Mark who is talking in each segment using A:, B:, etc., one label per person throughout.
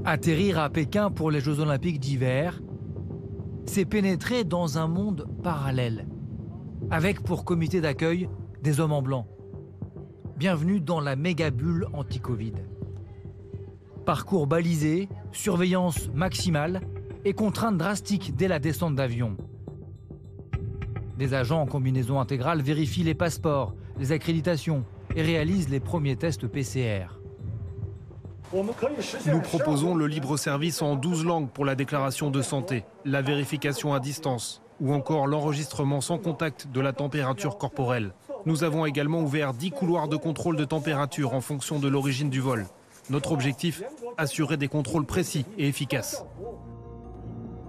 A: Atterrir à Pékin pour les Jeux Olympiques d'hiver, c'est pénétrer dans un monde parallèle, avec pour comité d'accueil des hommes en blanc. Bienvenue dans la méga bulle anti-Covid. Parcours balisé, surveillance maximale et contraintes drastiques dès la descente d'avion. Des agents en combinaison intégrale vérifient les passeports, les accréditations et réalisent les premiers tests PCR.
B: Nous proposons le libre service en 12 langues pour la déclaration de santé, la vérification à distance ou encore l'enregistrement sans contact de la température corporelle. Nous avons également ouvert 10 couloirs de contrôle de température en fonction de l'origine du vol. Notre objectif, assurer des contrôles précis et efficaces.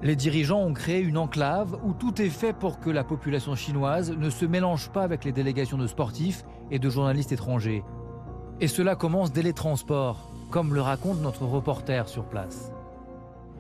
A: Les dirigeants ont créé une enclave où tout est fait pour que la population chinoise ne se mélange pas avec les délégations de sportifs et de journalistes étrangers. Et cela commence dès les transports, comme le raconte notre reporter sur place.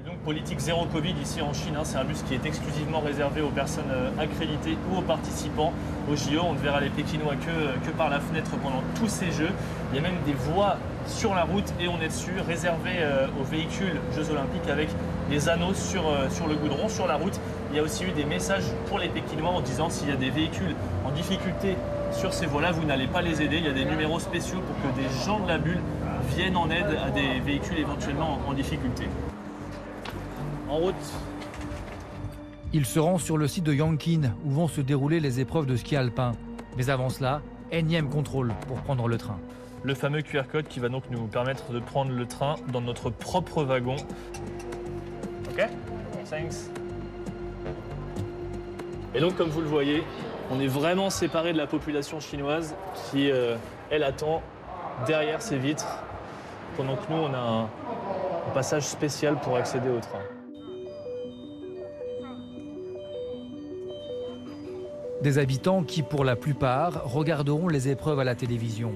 C: Et donc politique zéro Covid ici en Chine, c'est un bus qui est exclusivement réservé aux personnes accréditées ou aux participants au JO. On ne verra les Pékinois que par la fenêtre pendant tous ces Jeux. Il y a même des voies sur la route et on est dessus, réservées aux véhicules Jeux Olympiques avec des anneaux sur le goudron, sur la route. Il y a aussi eu des messages pour les Pékinois en disant s'il y a des véhicules en difficulté sur ces voies-là, vous n'allez pas les aider. Il y a des numéros spéciaux pour que des gens de la bulle viennent en aide à des véhicules éventuellement en difficulté. En route.
A: Ils se rendent sur le site de Yanqing où vont se dérouler les épreuves de ski alpin. Mais avant cela, énième contrôle pour prendre le train.
C: Le fameux QR code qui va donc nous permettre de prendre le train dans notre propre wagon. Ok, thanks. Et donc comme vous le voyez, on est vraiment séparé de la population chinoise qui, elle, attend derrière ces vitres, pendant que nous, on a un passage spécial pour accéder au train.
A: Des habitants qui, pour la plupart, regarderont les épreuves à la télévision.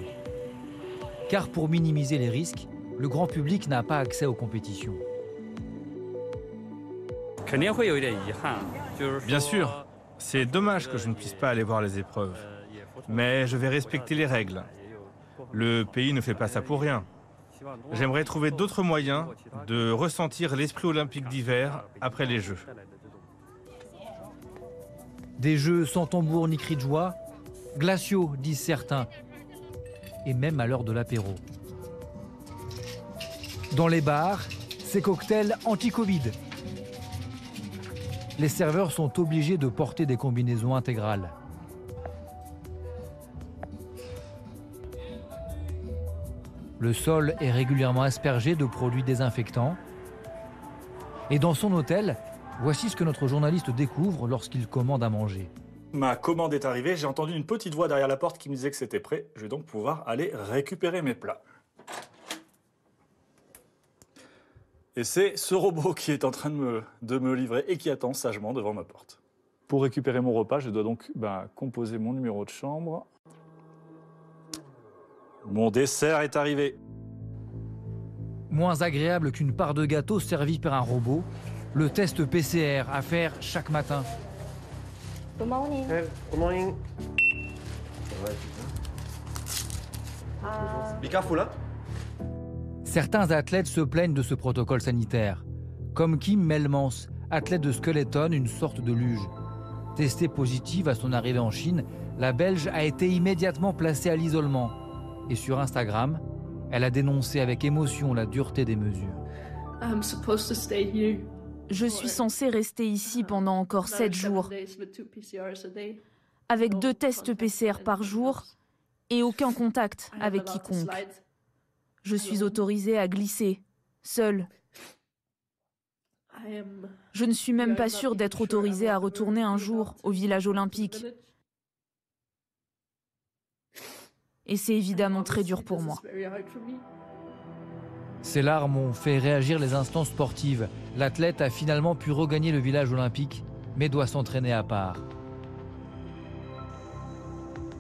A: Car pour minimiser les risques, le grand public n'a pas accès aux compétitions.
D: Bien sûr, c'est dommage que je ne puisse pas aller voir les épreuves. Mais je vais respecter les règles. Le pays ne fait pas ça pour rien. J'aimerais trouver d'autres moyens de ressentir l'esprit olympique d'hiver après les Jeux.
A: Des Jeux sans tambour ni cri de joie, glaciaux, disent certains, et même à l'heure de l'apéro. Dans les bars, ces cocktails anti-Covid. Les serveurs sont obligés de porter des combinaisons intégrales. Le sol est régulièrement aspergé de produits désinfectants. Et dans son hôtel, voici ce que notre journaliste découvre lorsqu'il commande à manger.
E: Ma commande est arrivée, j'ai entendu une petite voix derrière la porte qui me disait que c'était prêt. Je vais donc pouvoir aller récupérer mes plats. Et c'est ce robot qui est en train de me livrer et qui attend sagement devant ma porte. Pour récupérer mon repas, je dois donc composer mon numéro de chambre. Mon dessert est arrivé.
A: Moins agréable qu'une part de gâteau servie par un robot, le test PCR à faire chaque matin.
F: Good morning.
G: Hey, good morning. Be careful, hein?
A: Certains athlètes se plaignent de ce protocole sanitaire, comme Kim Melmans, athlète de skeleton, une sorte de luge. Testée positive à son arrivée en Chine, la Belge a été immédiatement placée à l'isolement. Et sur Instagram, elle a dénoncé avec émotion la dureté des mesures.
H: Je suis censée rester ici pendant encore 7 jours, avec 2 tests PCR par jour et aucun contact avec quiconque. Je suis autorisée à glisser, seule. Je ne suis même pas sûre d'être autorisée à retourner un jour au village olympique. Et c'est évidemment très dur pour moi.
A: Ces larmes ont fait réagir les instances sportives. L'athlète a finalement pu regagner le village olympique, mais doit s'entraîner à part.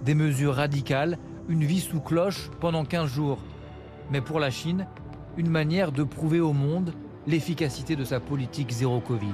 A: Des mesures radicales, une vie sous cloche pendant 15 jours. Mais pour la Chine, une manière de prouver au monde l'efficacité de sa politique zéro Covid.